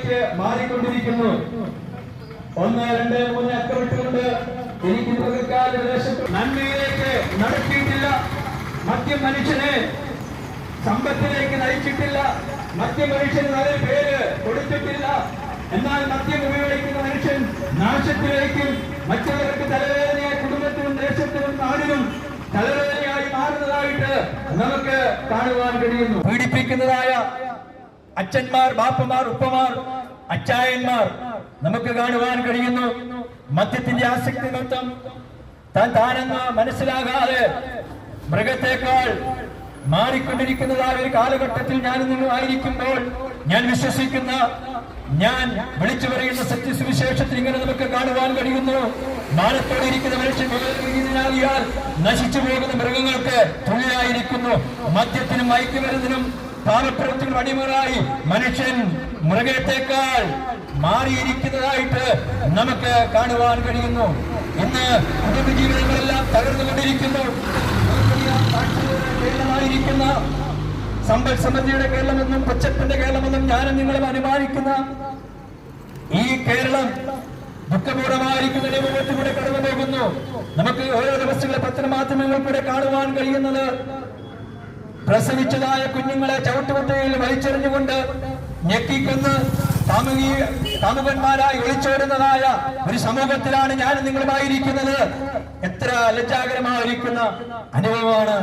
അവസ്ഥയിലേക്ക് മാറിക്കൊണ്ടിരിക്കുന്നു. 1, 2, 3 അക്കമിട്ടുകൊണ്ട് എനിക്ക് മൃഗക്കാരുടെ ദേശത്ത് നന്മയിലേക്ക് നടത്തിയിട്ടില്ല. മദ്യം മനുഷ്യനെ സമ്പത്തിലേക്ക് നയിച്ചിട്ടില്ല. മദ്യം മനുഷ്യന് നല്ല പേര് കൊടുത്തിട്ടില്ല. എന്നാൽ മദ്യം ഉപയോഗിക്കുന്ന മനുഷ്യൻ നാശത്തിലേക്കും മറ്റുള്ളവർക്ക് തലവേദനയായി കുടുംബത്തിനും ദേശത്തിനും നാടിനും തലവേദനയായി മാറുന്നതായിട്ട് നമുക്ക് കാണുവാൻ കഴിയുന്നു. പീഡിപ്പിക്കുന്നതായ അച്ഛന്മാർ, ബാപ്പമാർ, ഉപ്പമാർ, അച്ചായന്മാർ നമുക്ക് കാണുവാൻ കഴിയുന്നു. മദ്യത്തിന്റെ ആസക്തി നിമിത്തം താനെന്ന് മനസ്സിലാകാതെ മൃഗത്തെക്കാൾ മാറിക്കൊണ്ടിരിക്കുന്നതായ ഒരു കാലഘട്ടത്തിൽ ഞാൻ നിങ്ങൾ ആയിരിക്കുമ്പോൾ ഞാൻ വിശ്വസിക്കുന്ന, ഞാൻ വിളിച്ചു പറയുന്ന സത്യസുവിശേഷത്തിൽ ഇങ്ങനെ നമുക്ക് കാണുവാൻ കഴിയുന്നു. മാനത്തോടെ ഇരിക്കുന്ന മനുഷ്യൻ നശിച്ചു പോകുന്ന മൃഗങ്ങൾക്ക് തുല്യായിരിക്കുന്നു. മദ്യത്തിനും മയക്കുമരുന്നിനും പാപപ്രവൃത്തിനും അടിമകളായി മനുഷ്യൻ മൃഗത്തെക്കാൾ മാറിയിരിക്കുന്നതായിട്ട് നമുക്ക് കാണുവാൻ കഴിയുന്നു. ഇന്ന് കുടുംബജീവിതങ്ങളെല്ലാം തകർന്നുകൊണ്ടിരിക്കുന്നു. കേരളമായിരിക്കുന്ന സമ്പൽ സമൃദ്ധിയുടെ കേരളമെന്നും പച്ചപ്പിന്റെ കേരളമെന്നും ഞാനും നിങ്ങളും അനുമാനിക്കുന്ന ഈ കേരളം ദുഃഖപൂർണമായിരിക്കുന്ന അനുഭവത്തിലൂടെ കടന്നു പോകുന്നു. നമുക്ക് ഓരോ ദിവസങ്ങളിലെ പത്രമാധ്യമങ്ങൾക്കൂടെ കാണുവാൻ കഴിയുന്നത് പ്രസവിച്ചതായ കുഞ്ഞുങ്ങളെ ചവിട്ടുകുട്ടയിൽ വലിച്ചെറിഞ്ഞുകൊണ്ട് ഞെക്കിക്കൊന്ന് കാമുകന്മാരായി ഒളിച്ചോടുന്നതായ ഒരു സമൂഹത്തിലാണ് ഞാനും നിങ്ങളുമായിരിക്കുന്നത്. എത്ര ലജ്ജാകരമായിരിക്കുന്ന അനുഭവമാണ്.